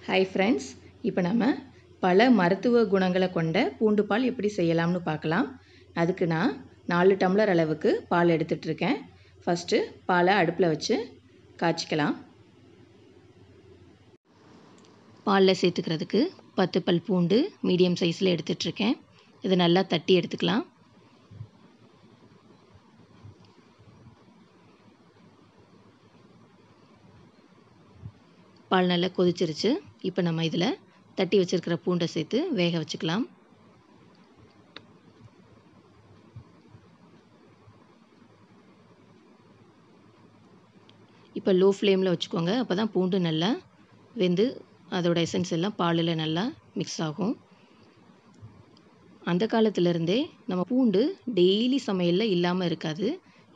Hi friends, இப்போ நம்ம பல மருத்துவ குணங்களை கொண்ட பூண்டு பால் எப்படி செய்யலாம்னு பார்க்கலாம். அதுக்கு நான் 4 டம்ளர் அளவுக்கு பால் எடுத்துகிட்ருக்கேன். ஃபஸ்ட்டு பாலை அடுப்பில் வச்சு காய்ச்சிக்கலாம். பாலில் சேர்த்துக்கிறதுக்கு 10 பல் பூண்டு மீடியம் சைஸில் எடுத்துகிட்ருக்கேன். இதை நல்லா தட்டி எடுத்துக்கலாம். பால் நல்லா கொதிச்சிருச்சு. இப்போ நம்ம இதில் தட்டி வச்சுருக்கிற பூண்டை சேர்த்து வேக வச்சுக்கலாம். இப்போ லோ ஃப்ளேமில் வச்சுக்கோங்க. அப்போ தான் பூண்டு நல்லா வெந்து அதோட எசன்ஸ் எல்லாம் பாலில் நல்லா மிக்ஸ் ஆகும். அந்த காலத்துலேருந்தே நம்ம பூண்டு டெய்லி சமையலில் இல்லாமல் இருக்காது.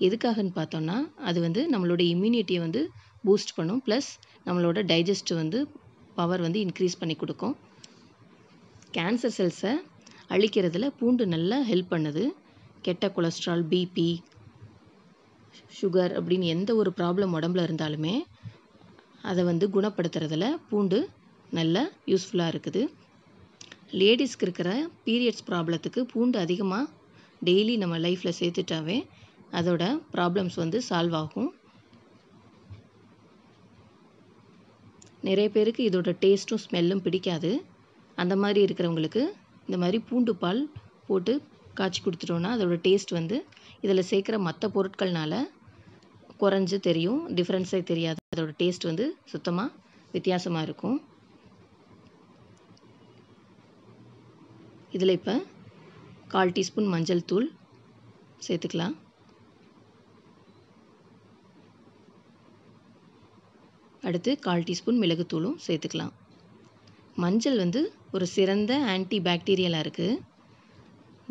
எதுக்காகன்னு பார்த்தோன்னா, அது நம்மளோட இம்யூனிட்டியை பூஸ்ட் பண்ணும். ப்ளஸ் நம்மளோட டைஜஸ்ட் பவர் இன்க்ரீஸ் பண்ணி கொடுக்கும். கேன்சர் செல்ஸை அழிக்கிறதுல பூண்டு நல்லா ஹெல்ப் பண்ணுது. கெட்ட கொலஸ்ட்ரால், பிபி, சுகர் அப்படின்னு எந்த ஒரு ப்ராப்ளம் உடம்புல இருந்தாலுமே அதை குணப்படுத்துறதுல பூண்டு நல்லா யூஸ்ஃபுல்லாக இருக்குது. லேடிஸ்க்கு இருக்கிற பீரியட்ஸ் ப்ராப்ளத்துக்கு பூண்டு அதிகமாக டெய்லி நம்ம லைஃப்பில் சேர்த்துட்டாவே அதோட ப்ராப்ளம்ஸ் சால்வ் ஆகும். நிறைய பேருக்கு இதோட டேஸ்ட்டும் ஸ்மெல்லும் பிடிக்காது. அந்த மாதிரி இருக்கிறவங்களுக்கு இந்த மாதிரி பூண்டு பால் போட்டு காய்ச்சி கொடுத்துட்டோன்னா அதோட டேஸ்ட் இதில் சேர்க்குற மற்ற பொருட்கள்னால குறைஞ்சு தெரியும். டிஃப்ரென்ஸே தெரியாது. அதோட டேஸ்ட் சுத்தமாக வித்தியாசமாக இருக்கும். இதில் இப்போ 1/4 டீஸ்பூன் மஞ்சள் தூள் சேர்த்துக்கலாம். அடுத்து 1/4 டீஸ்பூன் மிளகுத்தூளும் சேர்த்துக்கலாம். மஞ்சள் ஒரு சிறந்த ஆன்டி பாக்டீரியலாக இருக்குது.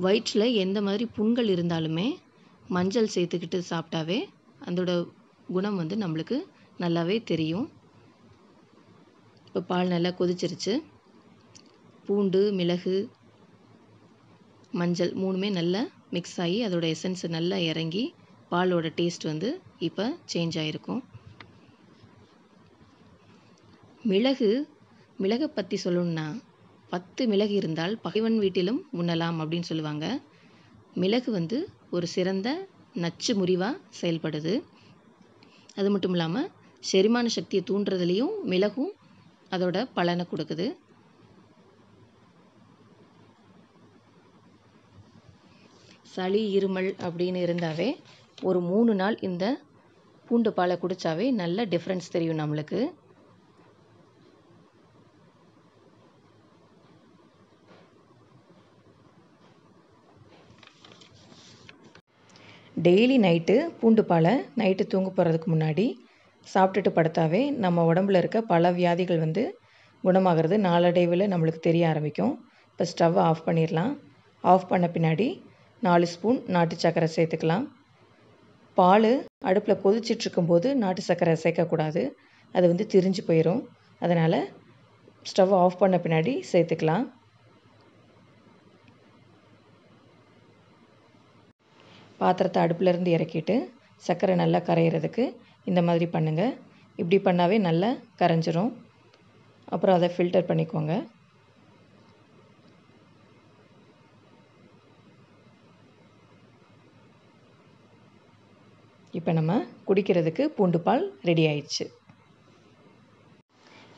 வயிற்றில் எந்த மாதிரி புண்கள் இருந்தாலுமே மஞ்சள் சேர்த்துக்கிட்டு சாப்பிட்டாவே அதோட குணம் நம்மளுக்கு நல்லாவே தெரியும். இப்போ பால் நல்லா கொதிச்சிருச்சு. பூண்டு, மிளகு, மஞ்சள் 3மே நல்லா மிக்ஸ் ஆகி அதோட எசன்ஸ் நல்லா இறங்கி பாலோட டேஸ்ட் இப்போ சேஞ்ச் ஆகிருக்கும். மிளகை பற்றி சொல்லணுன்னா 10 மிளகு இருந்தால் பகைவன் வீட்டிலும் உண்ணலாம் அப்படின்னு சொல்லுவாங்க. மிளகு ஒரு சிறந்த நச்சு முறிவாக செயல்படுது. அது மட்டும் இல்லாமல் செரிமான சக்தியை தூண்டுறதுலேயும் மிளகும் அதோட பலனை கொடுக்குது. சளி, இருமல் அப்படின்னு இருந்தாவே ஒரு 3 நாள் இந்த பூண்டு பாலை குடித்தாவே நல்ல டிஃப்ரென்ஸ் தெரியும் நம்மளுக்கு. டெய்லி நைட்டு பூண்டு பாலை நைட்டு தூங்க போகிறதுக்கு முன்னாடி சாப்பிட்டுட்டு படுத்தாவே நம்ம உடம்புல இருக்க பல வியாதிகள் குணமாகிறது நாளடைவில் நம்மளுக்கு தெரிய ஆரம்பிக்கும். இப்போ ஸ்டவ்வை ஆஃப் பண்ணிடலாம். ஆஃப் பண்ண பின்னாடி 4 ஸ்பூன் நாட்டு சர்க்கரை சேர்த்துக்கலாம். பால் அடுப்பில் கொதிச்சிட்ருக்கும்போது நாட்டு சர்க்கரை சேர்க்கக்கூடாது. அது திரிஞ்சு போயிடும். அதனால் ஸ்டவ் ஆஃப் பண்ண பின்னாடி சேர்த்துக்கலாம். பாத்திரத்தை அடுப்பிலேருந்து இறக்கிட்டு சர்க்கரை நல்லா கரையிறதுக்கு இந்த மாதிரி பண்ணுங்கள். இப்படி பண்ணாவே நல்லா கரைஞ்சிரும். அப்புறம் அதை ஃபில்டர் பண்ணிக்கோங்க. இப்போ நம்ம குடிக்கிறதுக்கு பூண்டு பால் ரெடி ஆயிடுச்சு.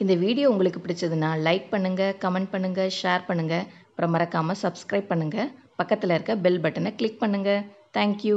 இந்த வீடியோ உங்களுக்கு பிடிச்சதுன்னா லைக் பண்ணுங்கள், கமெண்ட் பண்ணுங்கள், ஷேர் பண்ணுங்கள். அப்புறம் மறக்காமல் சப்ஸ்கிரைப் பண்ணுங்கள். பக்கத்தில் இருக்க பெல் பட்டனை கிளிக் பண்ணுங்கள். தேங்க்யூ.